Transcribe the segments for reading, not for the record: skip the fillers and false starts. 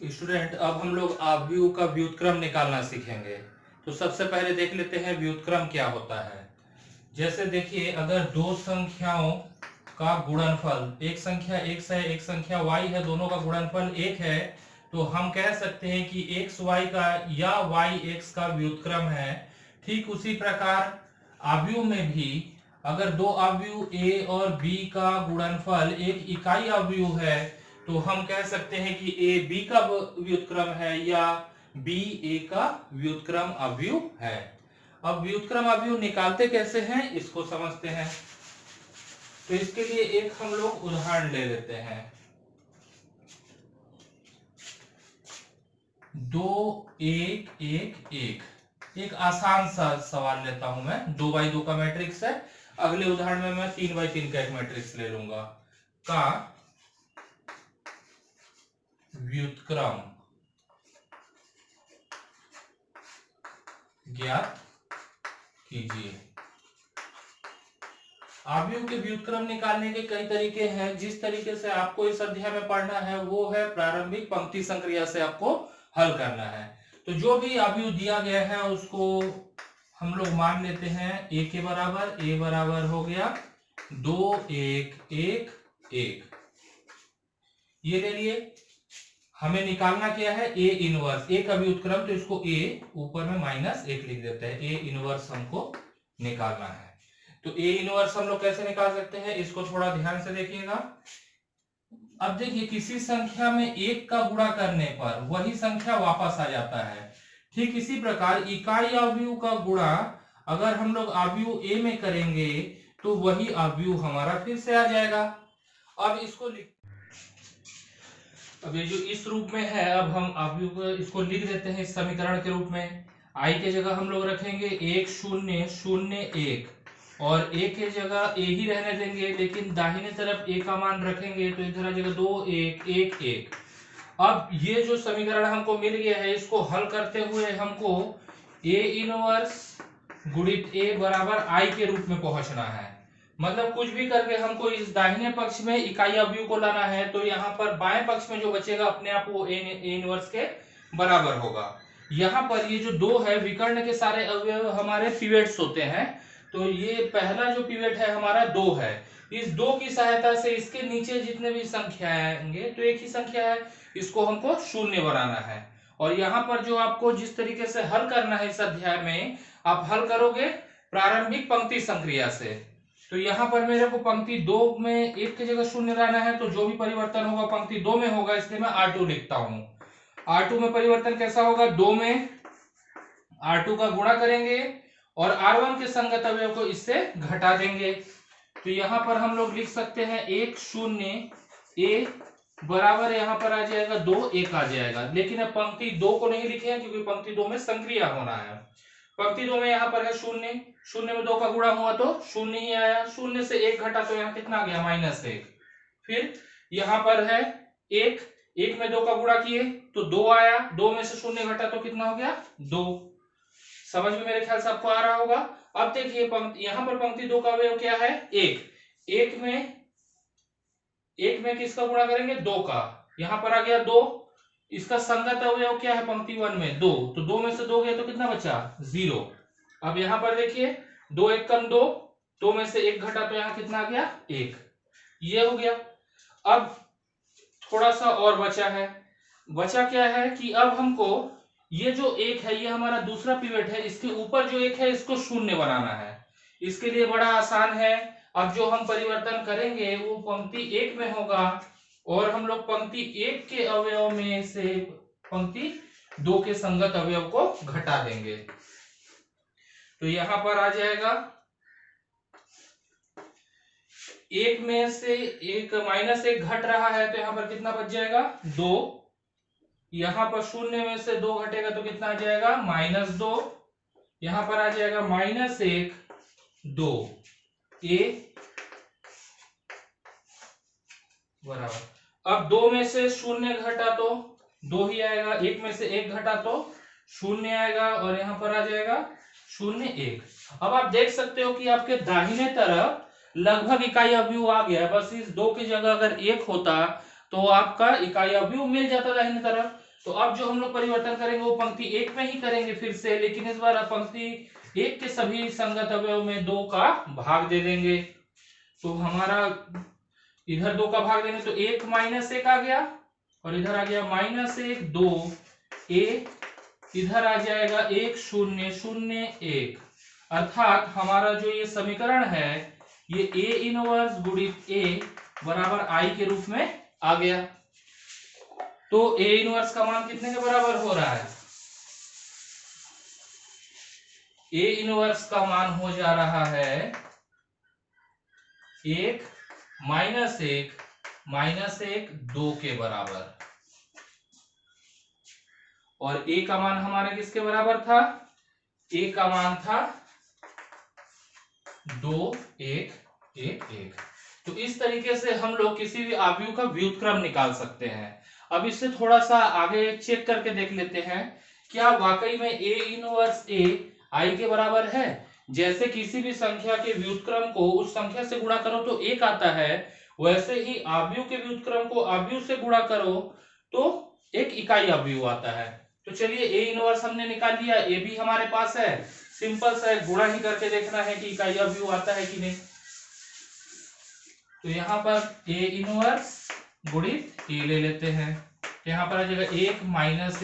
Student, अब हम लोग आव्यूह का व्युत्क्रम निकालना सीखेंगे। तो सबसे पहले देख लेते हैं व्युत्क्रम क्या होता है। जैसे देखिए, अगर दो संख्याओं का गुणनफल, एक संख्या x है एक संख्या y है, दोनों का गुणनफल 1 है, तो हम कह सकते हैं कि x y का या y x का व्युत्क्रम है। ठीक उसी प्रकार आव्यूह में भी अगर दो आव्यूह a और b का गुणनफल एक इकाई आव्यूह है, तो हम कह सकते हैं कि a b का व्युत्क्रम है या b a का व्युत्क्रम आव्यूह है। अब व्युत्क्रम आव्यूह निकालते कैसे हैं इसको समझते हैं। तो इसके लिए एक हम लोग उदाहरण ले लेते हैं। 2 1 1 1 एक आसान सा सवाल लेता हूं मैं। 2x2 का मैट्रिक्स है। अगले उदाहरण में मैं 3x3 का एक मैट्रिक्स ले लूंगा। का व्युत्क्रम ज्ञात कीजिए। आव्यूह के व्युत्क्रम निकालने के कई तरीके हैं। जिस तरीके से आपको इस अध्याय में पढ़ना है वो है प्रारंभिक पंक्ति संक्रिया से आपको हल करना है। तो जो भी आव्यूह दिया गया है उसको हम लोग मान लेते हैं a के बराबर। a बराबर हो गया 2 1 1 1। ये ले लिए। हमें निकालना क्या है, a इनवर्स। a का व्युत्क्रम, तो इसको a ऊपर में -1 लिख देते हैं। a इनवर्स हमको निकालना है। तो a इनवर्स हम लोग कैसे निकाल सकते हैं, इसको थोड़ा ध्यान से देखिएगा। अब देखिए, किसी संख्या में 1 का गुणा करने पर वही संख्या वापस आ जाता है। ठीक इसी प्रकार इकाई आव्यूह का गुणा अगर हम लोग आव्यूह a में करेंगे तो वही आव्यूह हमारा फिर से आ जाएगा। अब इसको अब ये जो इस रूप में है, अब हम आव्यूह को इसको लिख देते हैं इस समीकरण के रूप में। i के जगह हम लोग रखेंगे 1 0 0 1 और a के जगह a ही रहने देंगे, लेकिन दाहिने तरफ a का मान रखेंगे तो इधर आ जाएगा 2 1 1 1। अब ये जो समीकरण हमको मिल गया है, इसको हल करते हुए हमको a इनवर्स गुणित a बराबर i के रूप में पहुंचना है। मतलब कुछ भी करके हमको इस दाहिने पक्ष में इकाई अवयव को लाना है, तो यहाँ पर बाएं पक्ष में जो बचेगा अपने आप वो a इनवर्स के बराबर होगा। यहाँ पर ये जो 2 है, विकर्ण के सारे अवयव हमारे पिवेट्स होते हैं। तो ये पहला जो पिवेट है हमारा 2 है। इस 2 की सहायता से इसके नीचे जितने भी संख्या आएंगे, तो एक ही संख्या है, इसको हमको 0 बनाना है। और यहाँ पर जो आपको जिस तरीके से हल करना है इस अध्याय में, आप हल करोगे प्रारंभिक पंक्ति संक्रिया से। तो यहाँ पर मेरे को पंक्ति 2 में 1 की जगह 0 लाना है, तो जो भी परिवर्तन होगा पंक्ति 2 में होगा, इसलिए मैं R2 लिखता हूं। R2 में परिवर्तन कैसा होगा, 2 में R2 का गुणा करेंगे और R1 के संगत अवयव को इससे घटा देंगे। तो यहाँ पर हम लोग लिख सकते हैं 1 0 a बराबर यहाँ पर आ जाएगा 2 1 आ जाएगा। लेकिन अब पंक्ति 2 को नहीं लिखे हैं क्योंकि पंक्ति 2 में संक्रिया होना है। पंक्ति 2 में यहाँ पर है 0 0 में 2 का गुणा हुआ तो 0 ही आया। 0 से 1 घटा तो यहाँ कितना आ गया, -1। फिर यहाँ पर है 1 1 में 2 का गुणा किए तो 2 आया। 2 में से 0 घटा तो कितना हो गया, 2। समझ में मेरे ख्याल से आपको आ रहा होगा। अब देखिए यहाँ पर पंक्ति 2 का अवयव क्या है, 1 1 में किसका गुणा करेंगे, 2 का। यहाँ पर आ गया 2। इसका संगत अवयव क्या है पंक्ति 1 में, 2। तो 2 में से 2 गया तो कितना बचा, 0। अब यहाँ पर देखिए 2 1 कम 2, 2 में से 1 घटा तो यहाँ कितना आ गया, 1। ये हो गया। अब थोड़ा सा और बचा है। बचा क्या है कि अब हमको ये जो 1 है, ये हमारा दूसरा पिवट है, इसके ऊपर जो 1 है इसको 0 बनाना है। इसके लिए बड़ा आसान है। अब जो हम परिवर्तन करेंगे वो पंक्ति 1 में होगा और हम लोग पंक्ति 1 के अवयव में से पंक्ति 2 के संगत अवयव को घटा देंगे। तो यहां पर आ जाएगा 1 में से एक -1 घट रहा है, तो यहां पर कितना बच जाएगा, 2। यहां पर 0 में से 2 घटेगा तो कितना आ जाएगा, -2। यहां पर आ जाएगा -1 2 a बराबर। अब 2 में से 0 घटा तो 2 ही आएगा, 1 में से 1 घटा तो 0 आएगा और यहां पर आ जाएगा 0 1। अब आप देख सकते हो कि आपके दाहिने तरफ लगभग इकाई अवयव आ गया। बस इस 2 की जगह अगर 1 होता तो आपका इकाई अवयव मिल जाता दाहिने तरफ। तो अब जो हम लोग परिवर्तन करेंगे वो पंक्ति 1 में ही करेंगे फिर से, लेकिन इस बार पंक्ति 1 के सभी संगत अवयव में 2 का भाग दे देंगे। तो हमारा इधर 2 का भाग देंगे तो 1 माइनस 1 आ गया, और इधर आ गया माइनस 1 2 a, इधर आ जाएगा 1 0 0 1, अर्थात हमारा जो ये समीकरण है ये a इनवर्स गुणित a बराबर i के रूप में आ गया। तो a इनवर्स का मान कितने के बराबर हो रहा है? a इनवर्स का मान हो जा रहा है 1 माइनस 1 2 के बराबर, और a का मान हमारे किसके बराबर था? a का मान था 2 1 1 1। तो इस तरीके से हम लोग किसी भी आव्यूह का व्युत्क्रम निकाल सकते हैं। अब इससे थोड़ा सा आगे चेक करके देख लेते हैं, क्या वाकई में a इनवर्स a i के बराबर है? जैसे किसी भी संख्या के व्युत्क्रम को उस संख्या से गुणा करो तो 1 आता है, वैसे ही आव्यूह के व्युत्क्रम को आव्यूह से गुणा करो तो एक इकाई आव्यूह आता है। तो चलिए a इनवर्स हमने निकाल लिया, a भी हमारे पास है, सिंपल सा गुणा ही करके देखना है कि इकाई अवयव आता है कि नहीं। तो यहाँ पर a इनवर्स गुणित a ले लेते हैं, यहाँ पर आ जाएगा 1 माइनस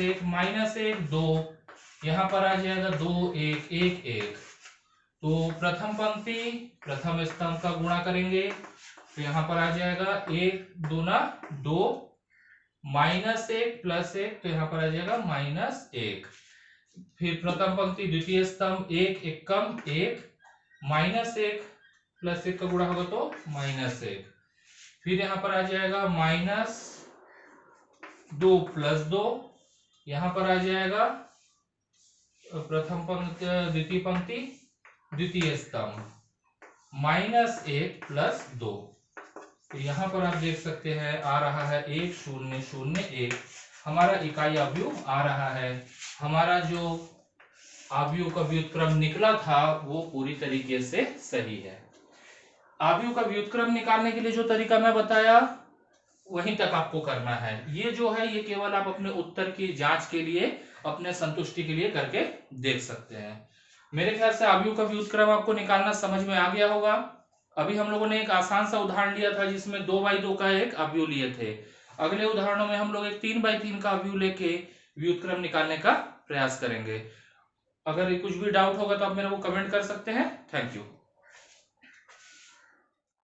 1 2, यहाँ पर आ जाएगा 2 1 1 1। तो प्रथम पंक्ति प्रथम स्तंभ का गुणा करेंगे तो यहाँ पर आ जाएगा 1 दूना 2 माइनस 1 प्लस 1, तो यहाँ पर आ जाएगा माइनस 1। फिर प्रथम पंक्ति द्वितीय स्तंभ 1 एकम 1 माइनस 1 प्लस 1 का गुणा होगा तो माइनस 1। फिर यहाँ पर आ जाएगा माइनस 2 प्लस 2, यहाँ पर आ जाएगा प्रथम पंक्ति द्वितीय पंक्ति द्वितीय स्तंभ माइनस 1 प्लस 2। तो यहाँ पर आप देख सकते हैं आ रहा है 1 0 0 1, हमारा इकाई अवयव आ रहा है। हमारा जो अवयव का व्युत्क्रम निकला था वो पूरी तरीके से सही है। अवयव का व्युत्क्रम निकालने के लिए जो तरीका मैं बताया वहीं तक आपको करना है। ये जो है ये केवल आप अपने उत्तर की जांच के लिए, अपने संतुष्टि के लिए करके देख सकते हैं। मेरे ख्याल से अवयव का व्युत्क्रम आपको निकालना समझ में आ गया होगा। अभी हम लोगों ने एक आसान सा उदाहरण लिया था जिसमें 2/2 का एक अवयव लिए थे। अगले उदाहरणों में हम लोग एक 3/3 का अवयव लेके व्युत्क्रम निकालने का प्रयास करेंगे। अगर कुछ भी डाउट होगा तो आप मेरे को कमेंट कर सकते हैं। Thank you.